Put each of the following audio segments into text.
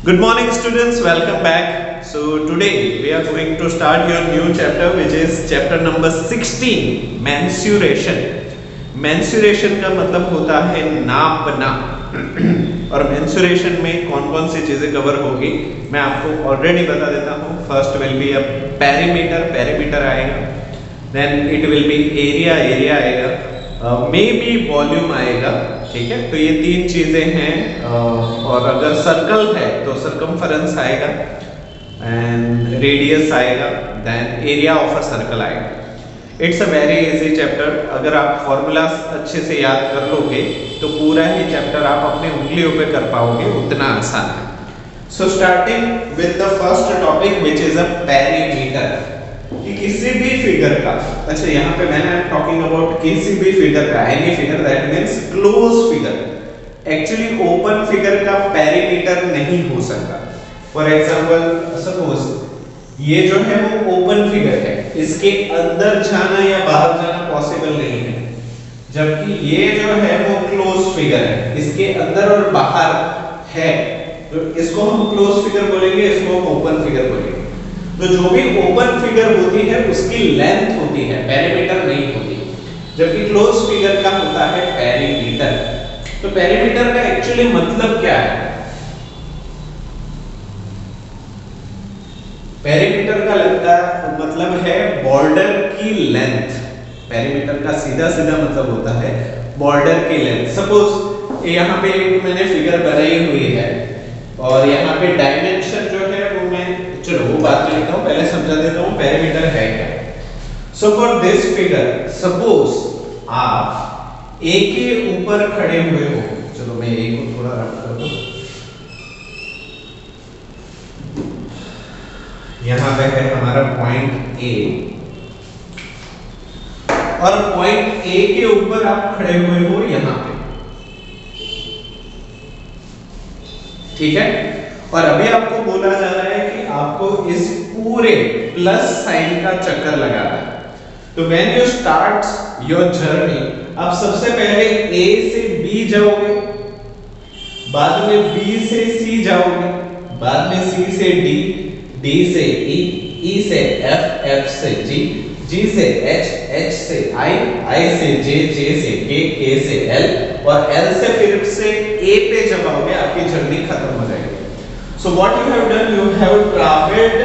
Good morning students, welcome back. So today we are going to start your new chapter which is chapter number 16, mensuration. Mensuration का मतलब होता है नापना और mensuration में कौन कौन सी चीजें कवर होगी मैं आपको ऑलरेडी बता देता हूँ. First will be a perimeter आएगा, then it will be area आएगा, मे बी वॉल्यूम आएगा. ठीक है, तो ये तीन चीजें हैं. और अगर सर्कल है तो सर्कमफरेंस आएगा एंड रेडियस आएगा, then area of a circle आएगा. It's a very easy chapter. अगर आप फॉर्मूलाज अच्छे से याद कर लोगे तो पूरा ही चैप्टर आप अपने उंगलियों पे कर पाओगे, उतना आसान है. So starting with the first topic which is a perimeter. कि किसी भी फिगर का, अच्छा यहाँ पे मैंने टॉकिंग अबाउट किसी भी फिगर का, any figure that means close figure. Actually open figure का पेरीमीटर नहीं हो सकता. फॉर एग्जांपल सपोज ये जो है वो ओपन फिगर है, इसके अंदर जाना या बाहर जाना पॉसिबल नहीं है. जबकि ये जो है वो क्लोज फिगर है, इसके अंदर और बाहर है, तो इसको हम क्लोज फिगर बोलेंगे, इसको हम ओपन फिगर बोलेंगे. तो जो भी ओपन फिगर होती है उसकी लेंथ होती है, पेरीमीटर नहीं होती. जबकि क्लोज फिगर का होता है पेरीमीटर. तो पेरीमीटर का एक्चुअली मतलब क्या है? पेरीमीटर का मतलब है बॉर्डर की लेंथ. पेरीमीटर का सीधा मतलब होता है बॉर्डर की लेंथ. सपोज यहाँ पे एक मैंने फिगर बनाई हुई है और यहाँ पे डायमेंशन जो है वो मैं, चलो वो बात में लिखता हूँ, पहले समझा देता हूँ पेरीमीटर है क्या. So for this figure suppose आप ए के ऊपर खड़े हुए हो, चलो मैं ए को थोड़ा रफ कर दूं. यहाँ पे है हमारा पॉइंट ए और पॉइंट ए के ऊपर आप खड़े हुए हो यहाँ पे. ठीक है, और अभी आपको बोला जा रहा है कि आपको इस पूरे प्लस साइन का चक्कर लगाना है. तो when you start your journey, आप सबसे पहले ए से बी जाओगे, बाद में बी से सी जाओगे, बाद में सी से डी, डी से ई, ई से एफ, एफ से जी, जी से एच, एच से आई, आई से जे, जे से के, के से एल और एल से फिर से ए पे जब आओगे आपकी जर्नी खत्म हो जाएगी. So what you have done, you have traveled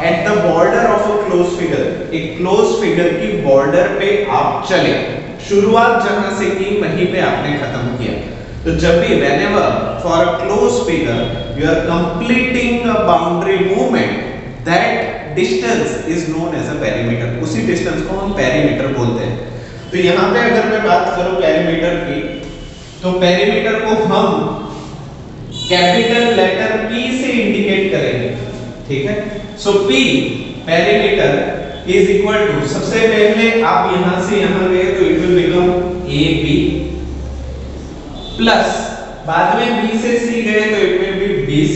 at the border of a closed figure. एक closed figure की border पे आप चले, शुरुआत जहां से की वहीं पे आपने खत्म किया. तो जब भी whenever for a closed figure you are completing a boundary movement, that distance is known as a perimeter. उसी distance को हम perimeter बोलते हैं. तो यहाँ पे अगर मैं बात करूँ perimeter की, तो perimeter को हम कैपिटल लेटर P से इंडिकेट करेंगे. ठीक है, so P perimeter is equal to, सबसे पहले आप यहां से यहां गए तो it will become AB plus, बाद में B से C गए तो इट विल बी BC,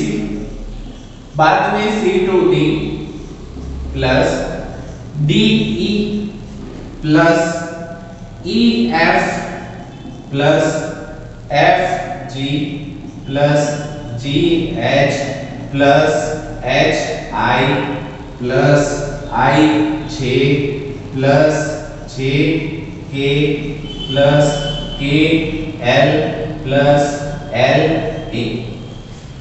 बाद में C to D plus DE plus EF plus FG plus GH plus HI plus IJ plus JK plus KL plus LE.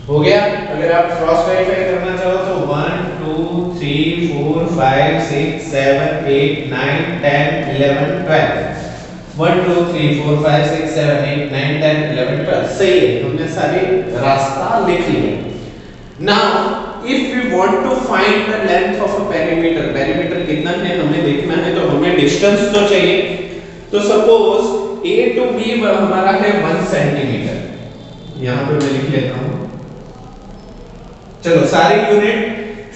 हो गया. अगर आप क्रॉस वेरीफाई करना चाहो तो 1 2 3 4 5 6 7 8 9 10 11 12 1 2 3 4 5 6 7 8 9 10 11 12. सही है, हमने सारे रास्ता लिख लिए. Now if we want to find the length of a perimeter, perimeter कितना है हमें देखना है, तो हमें डिस्टेंस तो चाहिए. तो सपोज ए टू बी हमारा है 1 सेंटीमीटर. यहां पे मैं लिख लेता हूं, चलो सारी यूनिट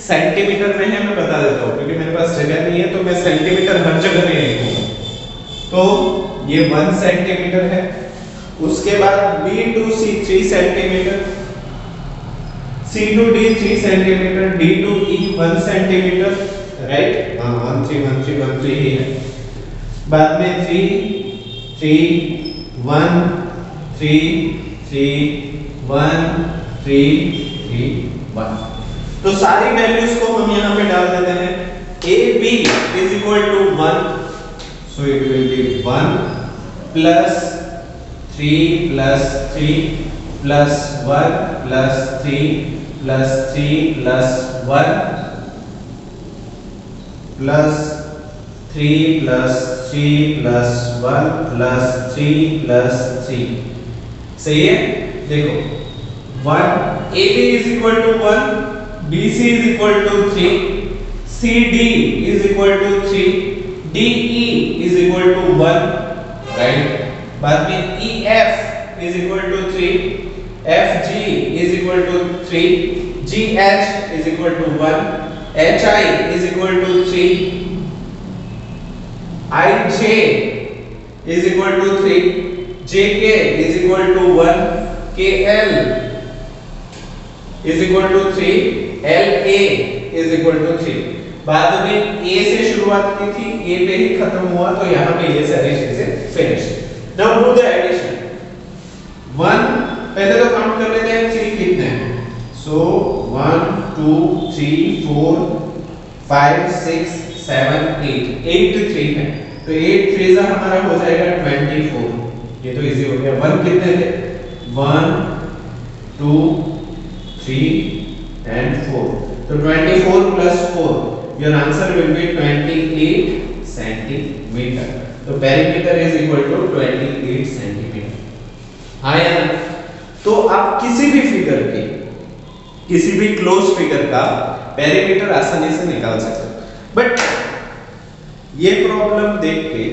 सेंटीमीटर में है, मैं बता देता हूं क्योंकि मेरे पास जगह नहीं है तो मैं सेंटीमीटर हर जगह नहीं लिखूंगा. तो ये 1 सेंटीमीटर है. उसके बाद B to C 3 centimetre, C to D 3 centimetre, D to E 1 centimetre. Right, हाँ 1 3 ही है. बाद में 3 3 1 3 3 1 3 3 1। तो सारी वैल्यूज को हम यहाँ पे डाल देते हैं। a b is equal to 1, so it will be 1 plus 3 plus 3 plus 1 plus 3 plus 3 plus 1 plus 3 plus 3 plus 1 plus 3 plus 3। सही है? देखो 1 AB is equal to 1, BC is equal to 3, CD is equal to 3, DE is equal to 1, right? बाद में EF is equal to 3, FG is equal to 3, GH is equal to 1, HI is equal to 3, IJ is equal to 3, JK is equal to 1, KL is equal to 3, LA is equal to 3। बाद में A से शुरुआत की थी, A पे ही खत्म हुआ, तो यहाँ पे ये सारी चीजें finish. Now do the addition। 1 पहले तो काउंट कर लेते हैं 3 कितने हैं। So 1 2 3 4 5 6 7 8 8 3 है, तो 8 3 हमारा हो जाएगा 24। ये तो इजी हो गया। 1 कितने थे? 1 2 3 and 4, तो 24 plus 4, your answer will be 28 centimeter। तो perimeter is equal to 28 centimeter। हाँ या ना? तो आप किसी भी फिगर के, किसी भी क्लोज फिगर का पेरीमीटर आसानी से निकाल सकते हो। बट ये प्रॉब्लम देख के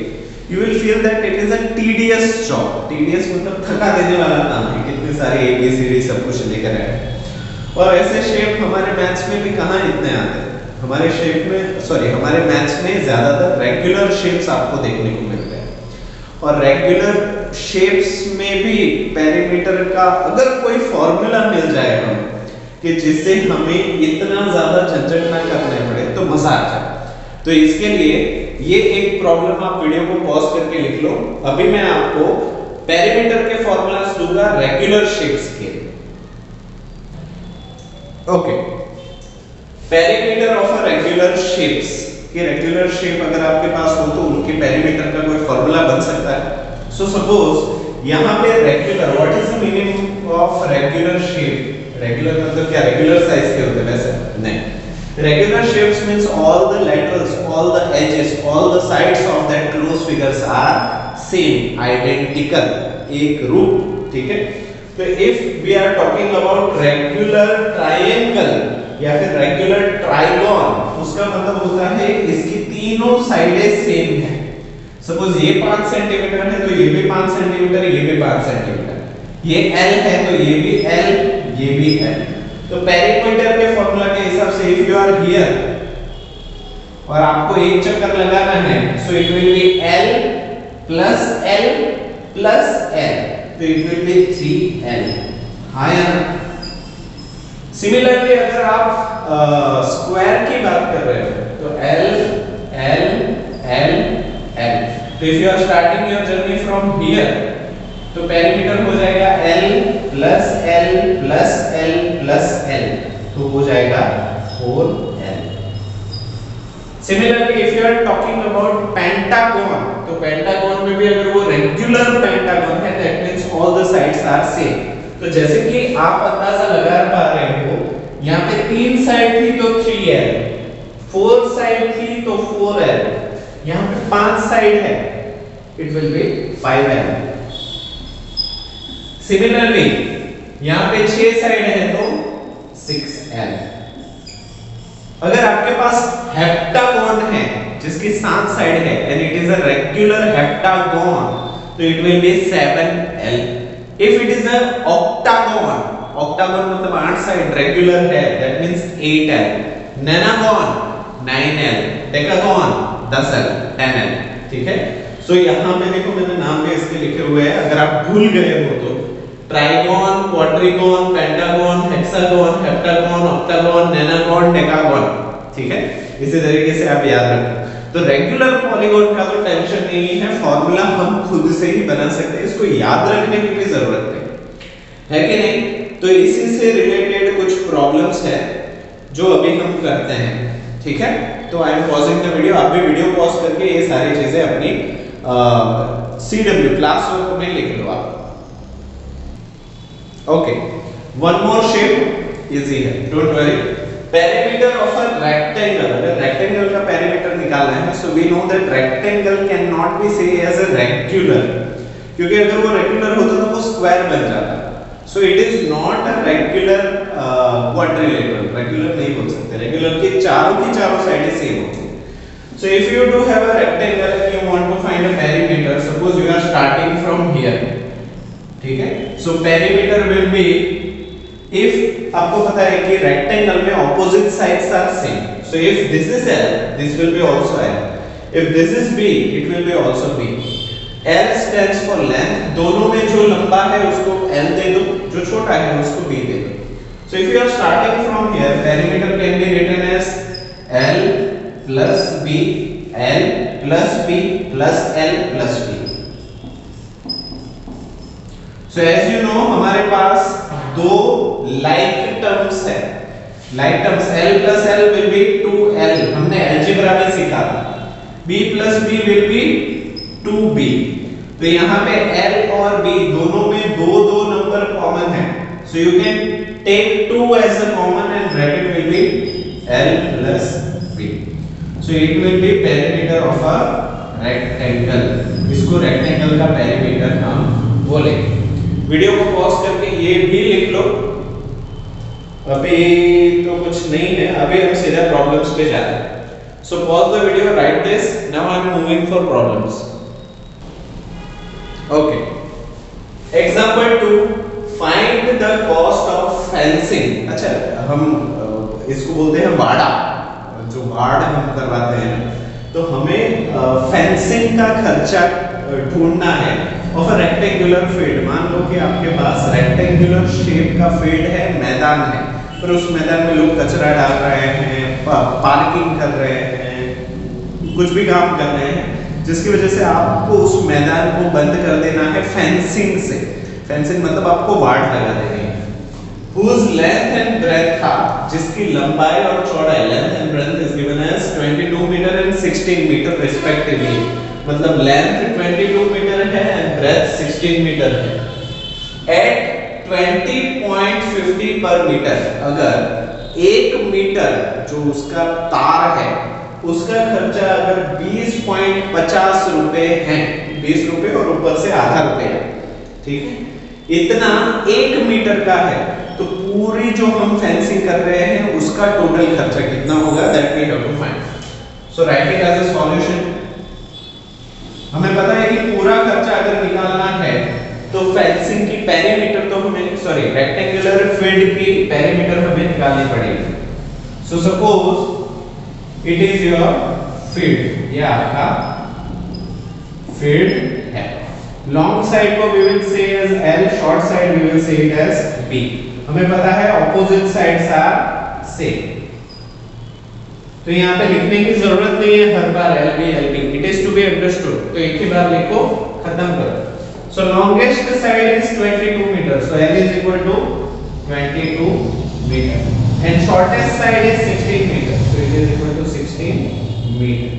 you will feel that it is a tedious job। tedious मतलब थका देने वाला काम है, कितने सारे ABCD सब कुछ लेकर आए। और ऐसे शेप हमारे मैथ्स में भी कहाँ इतने आते हैं। हमारे शेप में हमारे मैथ्स में ज्यादातर रेगुलर शेप्स आपको देखने को मिलते हैं, और रेगुलर शेप्स में भी पेरीमीटर का अगर कोई फॉर्मूला मिल जाए हमें कि जिससे हमें इतना ज्यादा झंझट ना करने पड़े तो मजा आ जाए। तो इसके लिए ये एक प्रॉब्लम आप वीडियो को पॉज करके लिख लो। अभी मैं आपको पेरीमीटर के फॉर्मूलास दूंगा रेगुलर शेप्स के। Okay, perimeter of a regular shapes कि रेगुलर शेप अगर आपके पास हो तो उनके पेरीमीटर का कोई फॉर्मूला बन सकता है। सो सपोज यहाँ पे regular, what is the meaning of regular shape? Regular मतलब क्या रेगुलर साइज के होते हैं? वैसे नहीं। Regular shapes means all the laterals, all the edges, all the sides of that closed figures are same, identical, एक रूप, ठीक है? तो if we are talking about regular triangle या फिर regular trigon, उसका मतलब होता है इसकी तीनों साइडें सेम है। सपोज ये 5 सेंटीमीटर है तो ये भी 5 सेंटीमीटर, ये भी 5 सेंटीमीटर, ये L है तो ये भी L, ये भी L। तो पेरीमीटर के फॉर्मूला के हिसाब से इफ यू आर हियर और आपको एक चक्कर लगाना है, so it will B L plus L plus L, तो इट विल बी 3L। हाँ यार, सिमिलरली अगर आप स्क्वायर की बात कर रहे हो तो L L L L। तो if you are starting your journey from here तो पेरीमीटर हो जाएगा L plus L plus L plus L, तो हो जाएगा 4L। Similarly if you are talking about pentagon, तो पेंटागन में भी अगर वो रेगुलर पेंटागन है that means all the sides are same. तो जैसे कि आप अंदाजा लगा पा रहे हो, यहाँ पे 3 साइड थी तो 3L, 4 साइड थी तो 4L, यहाँ पे 5 साइड है, it will B 5L। Similarly यहाँ पे 6 साइड है तो 6L। अगर आपके पास हेप्टागन है जिसकी 7 साइड है and it is a regular heptagon, तो it will be 7L। If it is a octagon, octagon मतलब 8 साइड रेगुलर है, that means 8L। Nonagon 9L, decagon 10L 10L, ठीक है? सो यहाँ पे देखो मैंने नाम भी इसके लिखे हुए हैं, अगर आप भूल गए हो तो trigon, quadrigon, pentagon, hexagon, heptagon, octagon, nonagon, decagon, ठीक है? इसी तरीके से आप याद रखें। तो रेगुलर पॉलीगॉन का तो टेंशन नहीं है, फॉर्मूला हम खुद से ही बना सकते हैं, इसको याद रखने की भी जरूरत नहीं है कि नहीं? तो इसी से रिलेटेड कुछ प्रॉब्लम्स है जो अभी हम करते हैं, ठीक है। तो I am pausing the video, आप भी वीडियो पॉज करके ये सारी चीजें अपनी CW क्लास वर्क में लिख लो आप। Okay, one more shape easy है, don't worry. Perimeter of a rectangle, अगर रेक्टेंगल का पेरीमीटर निकालना है so we know that rectangle can not be say as a rectangular, क्योंकि अगर वो रेक्टेंगुलर होता तो वो स्क्वायर बन जाता। सो it is not a rectangular quadrilateral, rectangular नहीं बोल सकते, रेक्टेंगुलर के चारों साइडें सेम होती है। So if you do have a rectangle and you want to find a perimeter, suppose you are starting from here, ठीक है। So perimeter will be, if आपको पता है कि rectangle में opposite sides are same, so if this is L, this will be also L. If this is B, it will be also B. L stands for length, दोनों में जो लंबा है उसको L दे दो, जो छोटा है उसको B दे दो। So if you are starting from here, perimeter can be written as L plus B, L plus B plus L plus B. So as you know, हमारे पास दो like terms है, like terms L plus L will be 2L, हमने algebra में सीखा था। B plus B will be 2B, तो यहाँ पे L और B दोनों में दो नंबर कॉमन है, so you can take 2 as a common and bracket will be L plus B. So it will be perimeter of a rectangle, इसको rectangle का पेरीमीटर हम बोलेंगे। वीडियो को पॉज करके ये भी लिख लो, अभी तो कुछ नहीं है, अभी हम सीधा प्रॉब्लम्स पे जाते हैं। So pause the video, write this, now I am moving for problems. Okay, example 2, find the cost of fencing। अच्छा, हम इसको बोलते हैं वाड़ा, जो वार्ड हम करवाते हैं, तो हमें फेंसिंग का खर्चा ढूंढना है ऑफ अ रेक्टेंगुलर फील्ड। मान लो कि आपके पास रेक्टेंगुलर शेप का फील्ड है, मैदान है, फिर उस मैदान में लोग कचरा डाल रहे हैं, पार्किंग कर रहे हैं, कुछ भी काम कर रहे हैं, जिसकी वजह से आपको उस मैदान को बंद कर देना है फेंसिंग से। फेंसिंग मतलब आपको वार्ड लगा देनी है। Whose length and breadth था, जिसकी लंबाई और चौड़ाई, length and breadth is given as 22 metre and 16 metre respectively, मतलब length 22 मीटर है and breadth 16 मीटर है। At 20.50 पर मीटर, अगर 1 मीटर जो उसका तार है उसका खर्चा अगर 20.50 रुपए है, 20 रुपए और ऊपर से आधा रुपया, ठीक है, इतना 1 मीटर का है, तो पूरी जो हम फेंसिंग कर रहे हैं उसका टोटल खर्चा कितना होगा, that we have to find. So write it as a solution. हमें पता है कि पूरा खर्चा अगर निकालना है तो फेंसिंग की पेरीमीटर तो हमें, सॉरी, रेक्टेंगुलर फील्ड की पेरीमीटर हमें निकालनी पड़ेगी। So suppose it is your field, ये आपका फील्ड है। लॉन्ग साइड को we will say as L, short side we will say it as B। हमें पता है ऑपोजिट साइड्स आर सेम, तो यहाँ पे लिखने की जरूरत नहीं है हर बार LB LB, it is to be understood, तो एक ही बार लिखो, खत्म करो। So longest side is 22 metre, सो L is equal to 22 metre and shortest side is 16 metre, so it is equal to 16 metre.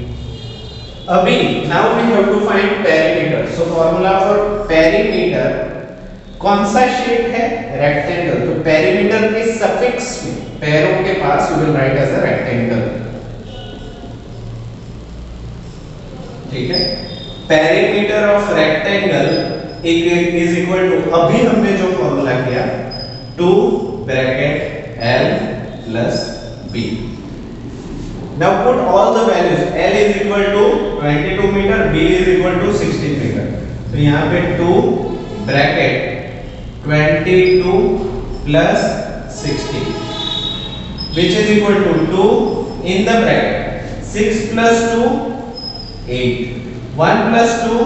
अभी now we have to find perimeter. So formula for perimeter, कौन सा shape है, rectangle, तो perimeter के suffix में पैरों के पास you will write as a rectangle, ठीक है। Perimeter of rectangle is equal to, अभी हमने जो फॉर्मूला किया, 2 bracket L plus B। Now put all the values, L is equal to 22 meter, B is equal to 16 meter, तो यहाँ पे 2 bracket 22 plus 16 which is equal to 2 in the bracket, 6 plus 2 8, 1 plus 2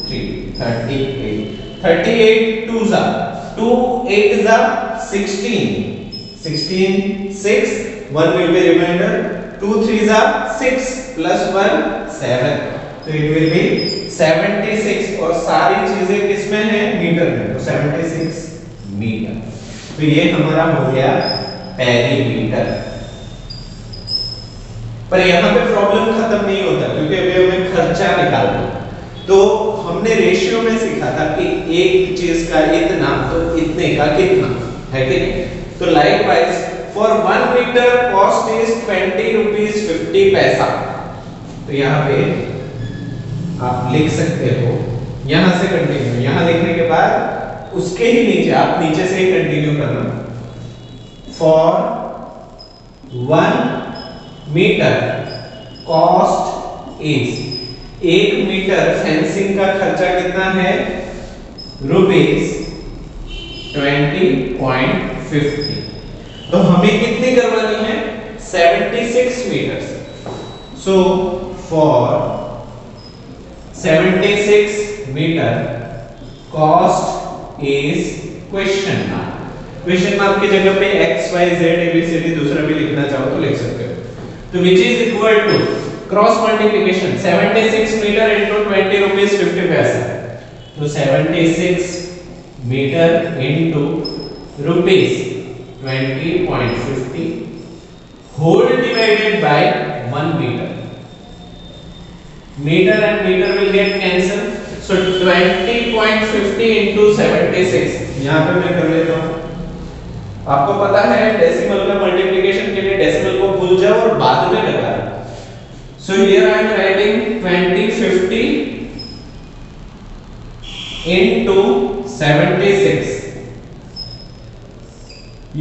3, 38, 38 2s are 2, 8s are 16, 16 6, 1 will be remainder, 2 3s are 6 plus 1 7, तो it will be 76 और सारी चीजें किसमें हैं, metre में, तो 76 मीटर। तो ये हमारा हो गया पेरीमीटर। पर यहाँ पे प्रॉब्लम खत्म नहीं होता, क्योंकि अभी हमें खर्चा निकालना। तो हमने रेशियो में सीखा था कि एक चीज का इतना तो इतने का कितना, है कि नहीं? तो likewise for 1 metre cost is 20 rupees 50 paisa. तो यहाँ पे आप लिख सकते हो, यहां से कंटिन्यू, यहां लिखने के बाद उसके ही नीचे आप नीचे से ही कंटिन्यू करना। For 1 metre cost is, 1 metre fencing का खर्चा कितना है? रुपीस 20.50। तो हमें कितनी करवानी है? 76 metre. So for 76 metre cost is question mark. Question mark की जगह पे x y z ABCD दूसरा भी लिखना चाहो तो लिख सकते हो। तो which is equal to cross multiplication 76 metre into 20 rupees 50 paisa. तो 76 metre into rupees 20.50 whole divided by 1 metre. Meter and meter will get cancelled. So 20.50 into 76. यहाँ पे मैं कर लेता हूँ। आपको पता है डेसिमल का मल्टीप्लिकेशन के लिए डेसिमल को भूल जाओ और बाद में लगा। So here I am writing 2050 into 76.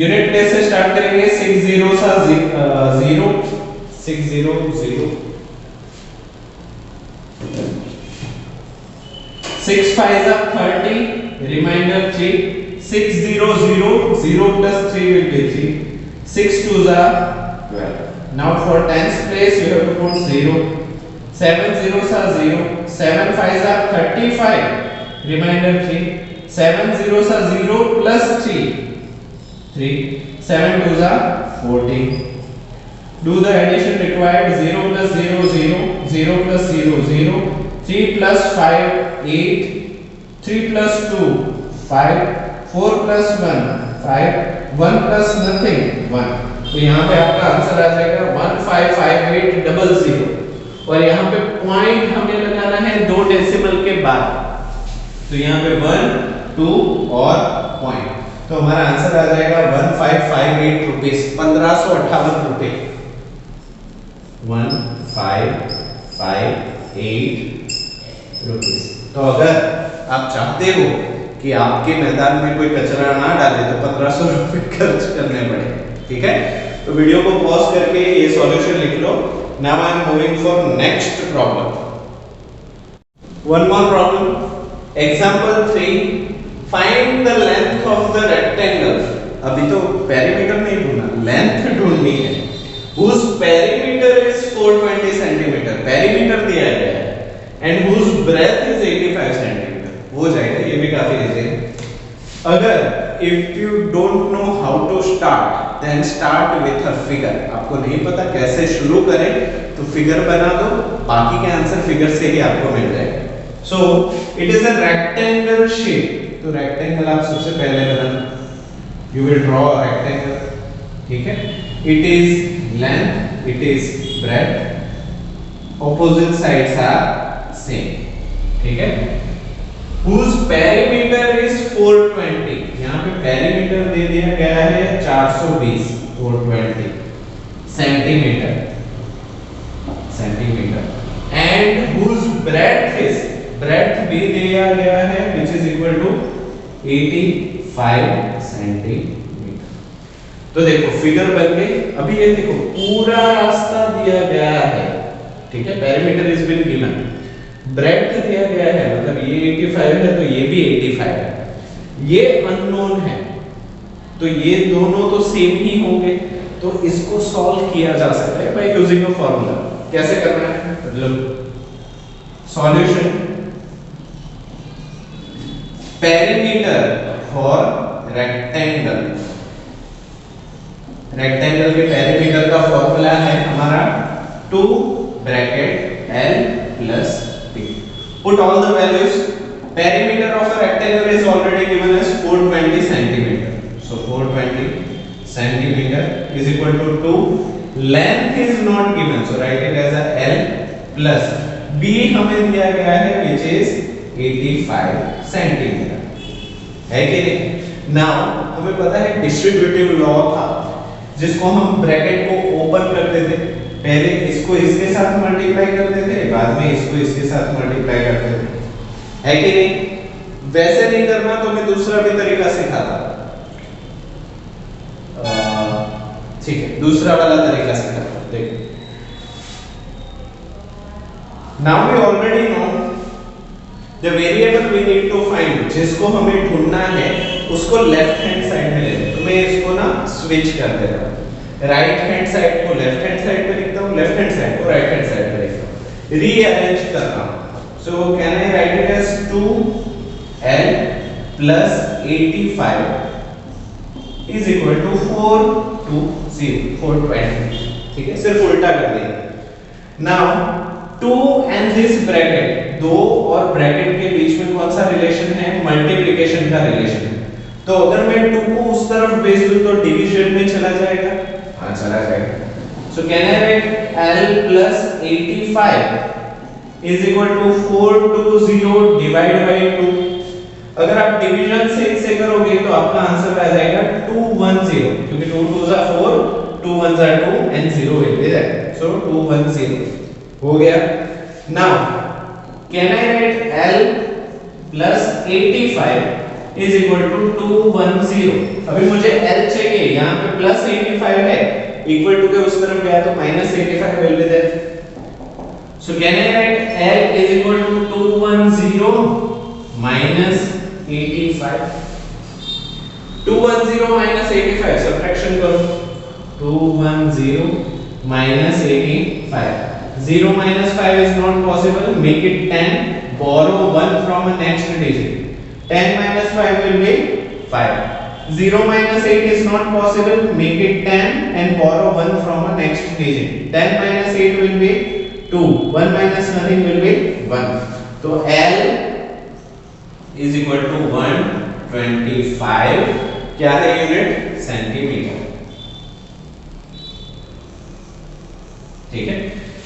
Unit place से स्टार्ट करेंगे। 6 0 सा 0 6 0 0 6 5 are 30, remainder 3, 6 0 0, 0 plus 3 will be 3, 6 2s are 12. Now for tens place you have to put 0, 7 0s are 0, 7 5s are 35, remainder 3, 7 0s are 0 plus 3, 3, 7 2s are 14. Do the addition required. 0 plus 0 0, 0 plus 0 0, 3 plus 5 8, 3 plus 2 5, 4 plus 1 5, 1 plus nothing 1। तो यहाँ पे आपका answer आ जाएगा 155800। और यहाँ पे point हमें लगाना है 2 डेसिमल के बाद। तो यहाँ पे 1 2 और पॉइंट, तो हमारा आंसर आ जाएगा 1558 रुपीस, 1558 रुपए। 1558 रुपीस। तो अगर आप चाहते हो कि आपके मैदान में कोई कचरा ना डाले तो 1500 रुपए खर्च करने पड़े, ठीक है? तो वीडियो को पॉज करके ये सॉल्यूशन लिख लो। Now I am moving for next problem. One more problem, example 3, find the length of the rectangle. अभी तो पेरीमीटर नहीं ढूंढना, लेंथ ढूंढनी है। whose perimeter is 420 centimetre, perimeter दिया गया है, and whose breadth is 85 centimetre. हो जाएगा, ये भी काफी इजी है। अगर if you don't know how to start, then start with a figure। आपको नहीं पता कैसे शुरू करें तो फिगर बना दो, बाकी के आंसर फिगर से ही आपको मिल जाएगा। So it is a rectangle shape, तो रेक्टेंगल आप सबसे पहले बनाना। You will draw a rectangle, ठीक है? It is length, it is breadth, opposite sides are same, ठीक है? Whose perimeter is 420, यहाँ पे पेरीमीटर दे दिया गया है 420, 420 centimetre, and whose breadth is, breadth भी दिया गया है which is equal to 85 centimetre. तो देखो फिगर बन गई। अभी ये देखो पूरा रास्ता दिया गया है, ठीक है? Perimeter is been given, breadth दिया गया है, मतलब ये 85 है तो ये भी 85 है, ये अननोन है, तो ये दोनों तो सेम ही होंगे। तो इसको सॉल्व किया जा सकता है बाय यूजिंग अ फार्मूला। कैसे करना है? मतलब solution, perimeter for rectangle, rectangle के पेरीमीटर का फॉर्मूला है हमारा 2 bracket L plus P। Put all the values. Perimeter of a rectangle is already given as 420 centimeter. So 420 centimeter is equal to 2. Length is not given, so write it as a L plus B हमें दिया गया है which is 85 centimeter, है कि नहीं? Now हमें पता है डिस्ट्रीब्यूटिव लॉ था जिसको हम ब्रैकेट को ओपन करते थे, पहले इसको इसके साथ मल्टीप्लाई करते थे, बाद में इसको इसके साथ मल्टीप्लाई करते थे, है कि नहीं? वैसे नहीं करना तो मैं दूसरा भी तरीका सिखाता, ठीक है, दूसरा वाला तरीका सिखाता। देखो, now we already know the variable we need to find, जिसको हमें ढूंढना है उसको लेफ्ट हैंड साइड में ले लें। तो मैं इसको ना स्विच कर देता हूँ, राइट हैंड साइड को लेफ्ट हैंड साइड पे लिखता हूँ, लेफ्ट हैंड साइड को राइट हैंड साइड पे लिखता हूँ, रीअरेंज करता हूँ। So can I write it as 2L plus 85 is equal to 420, ठीक है, सिर्फ उल्टा कर देंगे। नाउ 2 and this bracket, दो और ब्रैकेट के बीच में कौन सा रिलेशन है? मल्टीप्लिकेशन का रिलेशन है। तो अगर मैं 2 को उस तरफ भेज दूं तो डिवीजन में चला जाएगा, हाँ चला जाएगा। So can I right L plus 85 is equal to 420 divide by 2। अगर आप डिवीजन से करोगे तो आपका आंसर आ जाएगा 210, क्योंकि 2 2 जा 4, 2 1 जा 2 and 0 will be there, so 210 हो गया। Now can I right L plus 85 is equal to 210। अभी मुझे L चाहिए, यहाँ पे plus 85 है, equal to के उस तरफ गया तो minus 85 will be there। So can I write L is equal to 210 minus 85? 210 minus 85 subtraction करो, 210 minus 85, 0 minus 5 is not possible, make it 10, borrow 1 from a next digit, 10 minus 5 will be 5, 0 minus 8 is not possible, make it 10 and borrow 1 from a next digit, 10 minus 8 will be 2, 1 minus nothing will be 1, तो L is equal to 125, क्या है unit? Centimetre, ठीक है।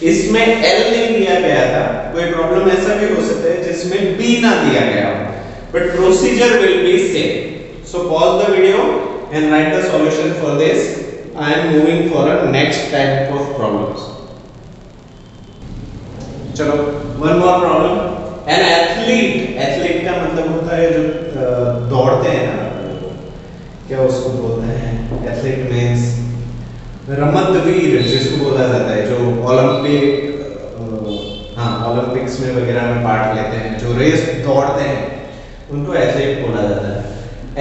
इसमें L नहीं दिया गया था, कोई प्रॉब्लम ऐसा भी हो सकता है जिसमें B ना दिया गया हो, but procedure will be same. So pause the video and write the solution for this. I am moving for a next type of problems. चलो, one more problem. An athlete का मतलब होता है जो दौड़ते हैं ना, क्या उसको बोलते हैं? Athlete means रमतवीर जिसको बोला जाता है, जो ओलंपिक्स में वगैरह में पार्ट लेते हैं, जो रेस दौड़ते हैं, उनको एथलीट बोला जाता है।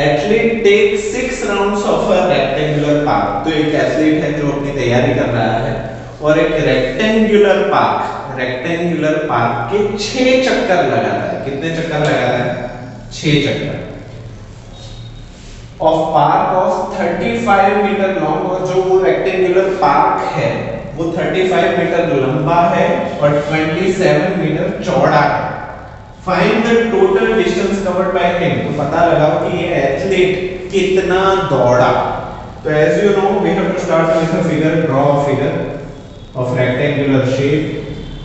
Athlete take 6 rounds of a rectangular park. तो एक एथलीट है जो अपनी तैयारी कर रहा है और एक रेक्टेंगुलर पार्क के 6 चक्कर लगाता है। कितने चक्कर लगाता है? 6 चक्कर। Of park of 35 metre long, और जो वो रेक्टेंगुलर पार्क है वो 35 मीटर लंबा है और 27 मीटर चौड़ा है। Find the total distance covered by him. तो पता लगाओ कि ये एथलीट कितना दौड़ा। तो as you know we have to start with a figure, draw a figure of rectangular shape.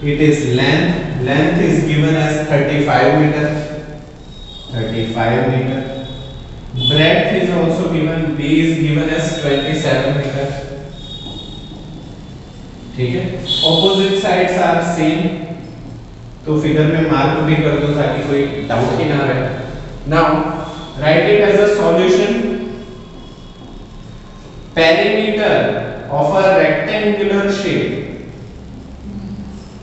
It is length is given as 35 metre, 35 metre. Breadth is also given, B is given as 27 meter, ठीक है। Opposite sides are same, तो figure में mark भी कर दो ताकि कोई doubt ही ना रहे। Now write it as a solution. Perimeter of a rectangular shape,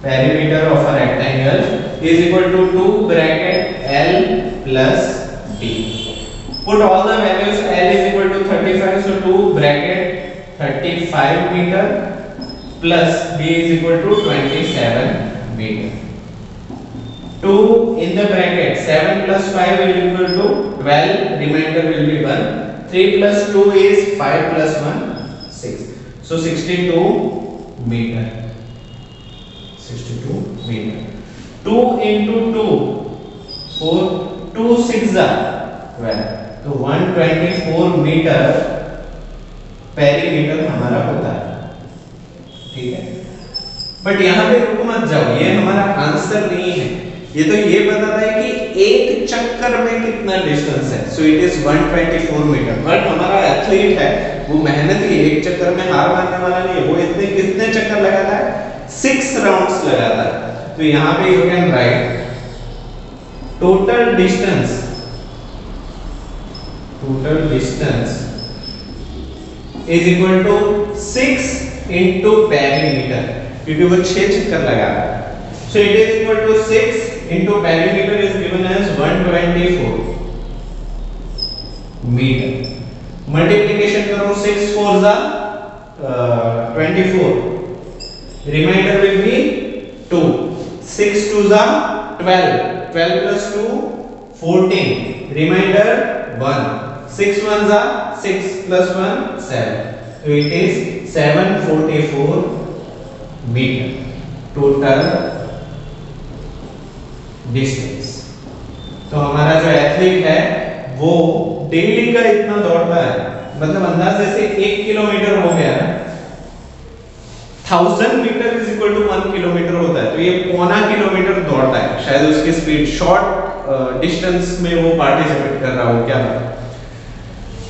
perimeter of a rectangle is equal to 2 bracket L plus B. Put all the values. L is equal to 35, so 2 bracket 35 meter plus B is equal to 27 meter. 2 in the bracket, 7 plus 5 will be equal to 12, remainder will be 1. 3 plus 2 is 5 plus 1, 6. So 62 meter. 62 meter. 2 into 2, 4, 2 6 are 12. तो 124 metre perimeter हमारा होता है। ठीक है, but यहां पे रुको मत जाओ, ये हमारा आंसर नहीं है। ये तो ये बताता है कि एक चक्कर में कितना डिस्टेंस है। So it is 124 metre. But हमारा एथलीट है, वो मेहनती, एक चक्कर में हार मानने वाला नहीं है। वो इतने कितने चक्कर लगाता है? 6 राउंड्स लगाता है। तो यहां पे you can write total distance is equal to 6 into perimeter, क्योंकि वो 6 चक्कर लगा रहा है। So it is equal to 6 into perimeter is given as 124 metre. Multiplication करो, 6 4 जा 24, रिमाइंडर विल बी 2, 6 2 जा 12, 12 plus 2 14, remainder 1, 6 1 जा 6 plus 1 7, so it is 744 meter total distance। तो हमारा जो एथलीट है वो डेली का इतना दौड़ता है, मतलब अंदाजे से 1 किलोमीटर हो गया ना, 1000 metre is equal to 1 kilometre होता है। तो ये पौना किलोमीटर दौड़ता है, शायद उसकी स्पीड शॉर्ट डिस्टेंस में वो पार्टिसिपेट कर रहा हो, क्या पता।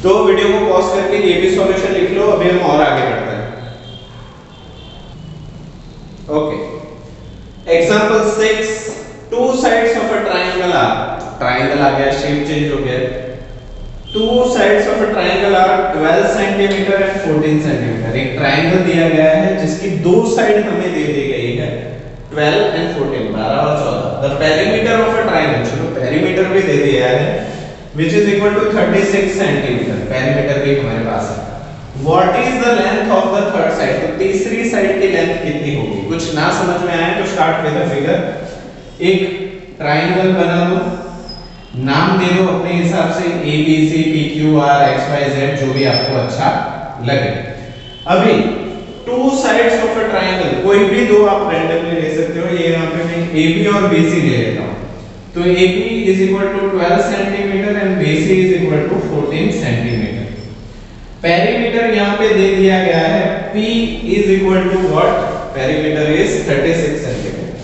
तो वीडियो को पॉज करके ये भी सॉल्यूशन लिख लो, अभी हम और आगे बढ़ते हैं। Okay, example 6, two sides of a triangle are, triangle आ गया, शेप चेंज हो गया। Two sides of a triangle are 12 centimeter and 14 centimeter। एक ट्रायंगल दिया गया है जिसकी दो साइड हमें दे दी गई है 12 and 14, 12 और 14। The perimeter of a triangle, चलो पेरीमीटर भी दे दिया है, which is equal to 36 centimeter। Perimeter भी हमारे पास है। What is the length of the third side? तो तीसरी साइड की लेंथ कितनी होगी? कुछ ना समझ में आए तो स्टार्ट विद द फिगर। एक ट्रायंगल बना लो, नाम दे दो अपने हिसाब से, A B C P Q R X Y Z, जो भी आपको अच्छा लगे। अभी to sides of a triangle, कोई भी दो आप रैंडमली ले सकते हो। ये यहाँ पे मैं AB और BC ले लेता हूँ। तो AB is equal to 12 centimetre and BC is equal to 14 centimetre. Perimeter यहाँ पे दे दिया गया है, P is equal to what? Perimeter is 36 centimetre,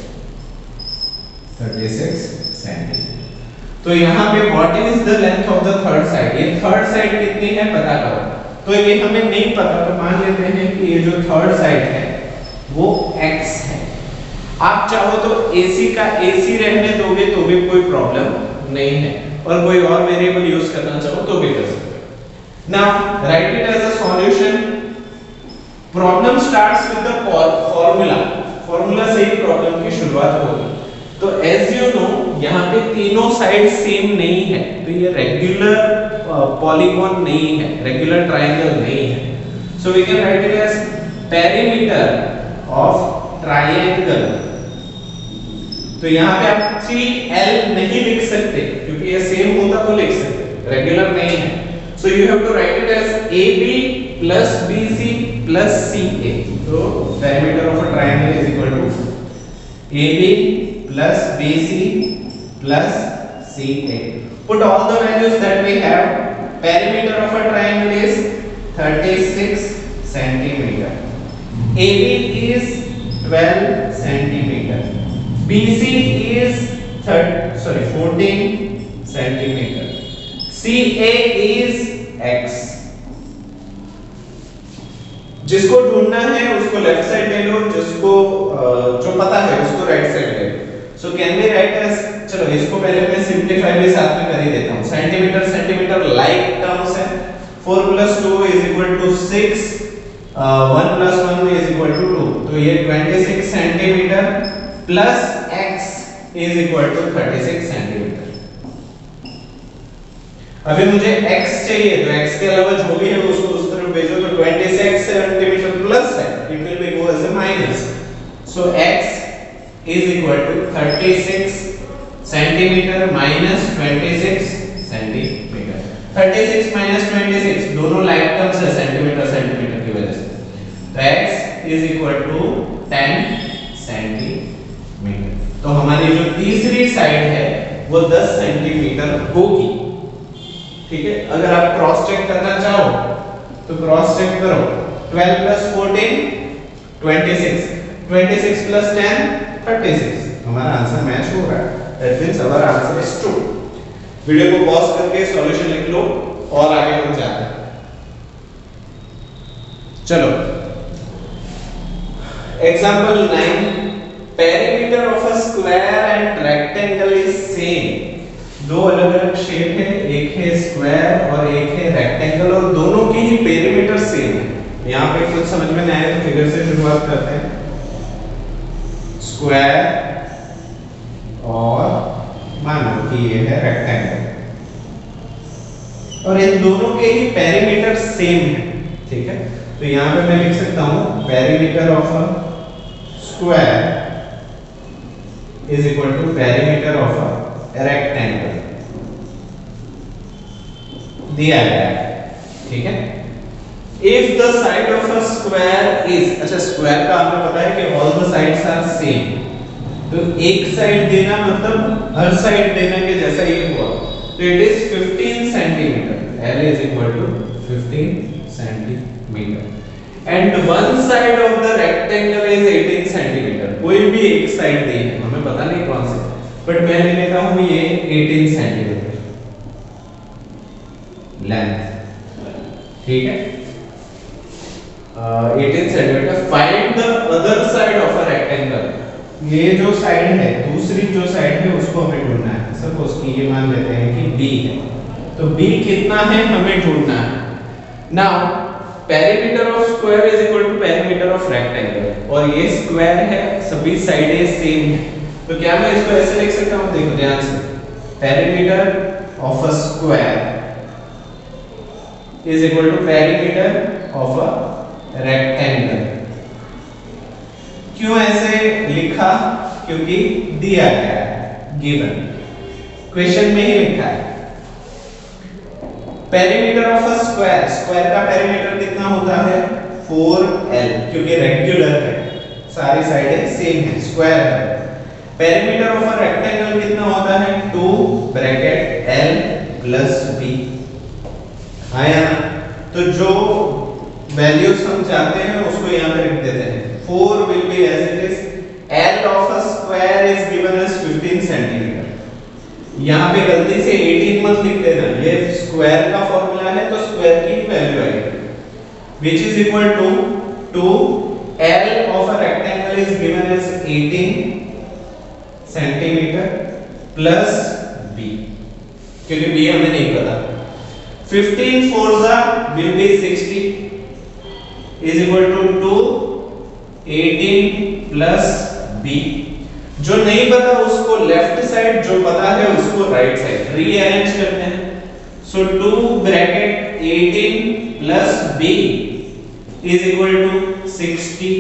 36 centimetre. तो यहाँ पे what is the length of the third side? ये थर्ड साइड कितनी है पता करो। तो ये हमें नहीं पता, तो मान लेते हैं कि ये जो थर्ड साइड है वो x है। आप चाहो तो AC का AC रहने दोगे तो भी कोई प्रॉब्लम नहीं है, और कोई और वेरिएबल यूज करना चाहो तो भी कर सकते हो। Now write it as a solution. Problem starts with the formula, formula से ही प्रॉब्लम की शुरुआत होगी। तो एज यू नो, यहाँ पे तीनों साइड सेम नहीं है, तो ये रेगुलर पॉलीगॉन नहीं है, रेगुलर ट्रायंगल नहीं है। So we can write it as perimeter of triangle. तो यहाँ पे आप 3L नहीं लिख सकते, क्योंकि ये सेम होता तो लिख सकते, रेगुलर नहीं है। So you have to write it as AB plus BC plus CA। तो perimeter of a triangle is equal to AB plus BC plus CA। Put all the values that we have. Perimeter of a triangle is 36 centimeter. AB is 12 centimeter. BC is 14 centimeter. CA is X। जिसको ढूंढना है उसको left side ले लो, जिसको जो पता है उसको राइट साइड ले लो। So can we write as, चलो इसको पहले मैं सिंपलीफाई भी साथ में कर ही देता हूं। सेंटीमीटर सेंटीमीटर लाइक टर्म्स है। 4 + 2 = 6, 1 + 1 = 2। तो ये 26 सेंटीमीटर प्लस x = 36 सेंटीमीटर। अभी मुझे x चाहिए, तो x के अलावा जो भी है उसको उस तरफ भेजो। तो 26 सेंटीमीटर प्लस है, it will be go as a minus. So x = 36 centimetre minus 26 centimetre. 36 minus 26 दोनों लाइक टर्म्स है सेंटीमीटर सेंटीमीटर की वजह से। तो x = 10 सेंटीमीटर। तो हमारी जो तीसरी साइड है वो 10 सेंटीमीटर होगी। ठीक है, क्रॉस चेक करना चाहो तो क्रॉस चेक करो। 12 प्लस 14 26, 26 प्लस 10 36। हमारा आंसर मैच हो रहा है, that means our answer is true. Video को पॉज करके सॉल्यूशन लिख लो और आगे बढ़ जाते हैं। चलो example 9, perimeter of a square and rectangle is same. दो अलग अलग शेप है, एक है स्क्वायर और एक है रेक्टेंगल, और दोनों की ही पेरीमीटर सेम है। यहाँ पे कुछ समझ में नहीं आया तो फिगर से शुरुआत करते हैं। स्क्वायर और मान लो कि ये है रेक्टेंगल, और इन दोनों के ही पेरीमीटर सेम है, ठीक है। तो यहाँ पे मैं लिख सकता हूँ perimeter of a square is equal to perimeter of a rectangle दिया गया है, ठीक है। If the side of a square is, अच्छा स्क्वायर का आपको पता है कि all the sides are same, तो एक साइड देना मतलब हर साइड देने के जैसा ये हुआ, तो it is 15 centimetre. L is equal to 15 centimetre and one side of the rectangle is 18 centimetre. कोई भी एक साइड दी है, हमें पता नहीं कौन सी, बट मैं ले लेता हूं ये 18 सेंटीमीटर लेंथ, ठीक है। 18 centimetre. Find the other side of a rectangle. ये जो साइड है, दूसरी जो साइड है उसको हमें ढूंढना है। सपोज कि ये मान लेते हैं कि B है, तो B कितना है हमें ढूंढना है। Now perimeter of square is equal to perimeter of rectangle, और ये स्क्वायर है, सभी साइडें सेम है, तो क्या मैं इसको ऐसे लिख सकता हूं? देखो ध्यान से, perimeter of a square is equal to perimeter of a rectangle. क्यों ऐसे लिखा? क्योंकि दिया गया है, गिवन क्वेश्चन में ही लिखा है। Perimeter of a square, square का पेरीमीटर कितना होता है? 4l, क्योंकि रेक्टेंगुलर है, सारी साइडें सेम है, स्क्वायर है। पेरीमीटर ऑफ अ रेक्टेंगल कितना होता है? 2 ब्रैकेट l प्लस b। आया ना? तो जो वैल्यूज हम चाहते हैं उसको यहाँ पे लिख देते हैं। 4 will be as it is, l of a square is given as 15 centimetre. यहाँ पे गलती से 18 मत लिख देना, ये स्क्वायर का फॉर्मूला है तो स्क्वायर की वैल्यू आएगी, which is equal to 2l of a rectangle is given as 18 centimetre plus b, क्योंकि b हमें नहीं पता। 15 4 will be 60 is equal to 2 18 plus b। जो नहीं पता उसको लेफ्ट साइड, जो पता है उसको राइट साइड रीअरेंज करते हैं। So 2 bracket 18 plus b is equal to 60।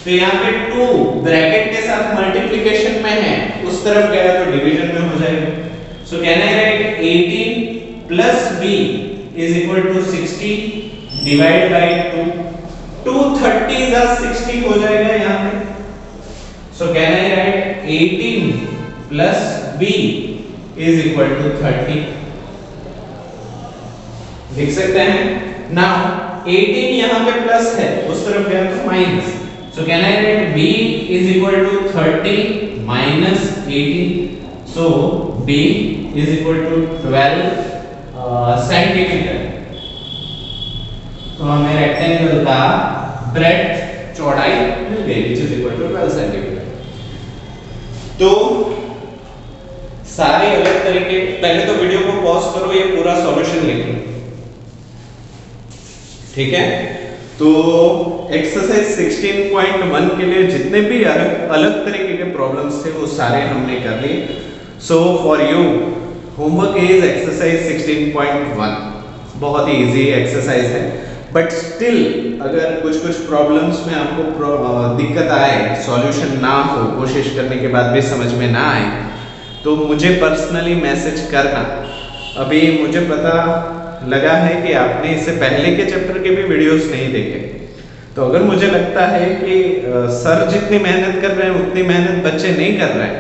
तो यहाँ पे 2 ब्रैकेट के साथ मल्टीप्लिकेशन में है, उस तरफ गया तो डिवीजन में हो जाएगा। So can I write 18 plus b is equal to 60 divide by 2। 2 30 60 हो जाएगा यहाँ पे। So can I write 18 plus b is equal to 30? लिख सकते हैं। Now 18 यहाँ पे प्लस है, उस तरफ गया तो minus. So can I write b is equal to 30 minus 18? So b is equal to 12 centimetre. तो हमें रेक्टेंगल का ब्रेड्थ, चौड़ाई मिल गई, which is equal to 12 centimetre. तो सारे अलग तरीके, पहले तो वीडियो को पॉज करो, ये पूरा सॉल्यूशन लिख लो, ठीक है। तो एक्सरसाइज 16.1 के लिए जितने भी अलग तरीके के प्रॉब्लम्स थे वो सारे हमने कर लिए। So for you homework is exercise 16.1, बहुत ही इजी एक्सरसाइज है, बट स्टिल अगर कुछ प्रॉब्लम्स में आपको दिक्कत आए, सॉल्यूशन ना हो, कोशिश करने के बाद भी समझ में ना आए, तो मुझे पर्सनली मैसेज करना। अभी मुझे पता लगा है कि आपने इससे पहले के चैप्टर के भी वीडियोस नहीं देखे, तो अगर मुझे लगता है कि सर जितनी मेहनत कर रहे हैं उतनी मेहनत बच्चे नहीं कर रहे हैं,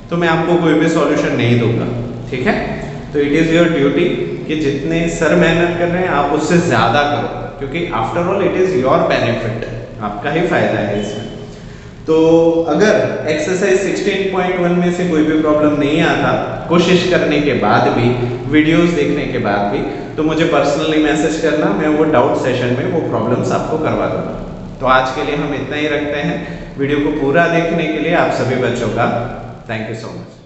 तो मैं आपको कोई भी सॉल्यूशन नहीं दूंगा, ठीक है। तो इट इज योर ड्यूटी कि जितने सर मेहनत कर रहे हैं आप उससे ज़्यादा करो, क्योंकि after all it is your benefit, आपका ही फायदा है इसमें। तो अगर एक्सरसाइज 16.1 में से कोई भी प्रॉब्लम नहीं आता कोशिश करने के बाद भी, वीडियोस देखने के बाद भी, तो मुझे पर्सनली मैसेज करना, मैं वो डाउट सेशन में वो प्रॉब्लम्स आपको करवा दूंगा। तो आज के लिए हम इतना ही रखते हैं। वीडियो को पूरा देखने के लिए आप सभी बच्चों का थैंक यू सो मच।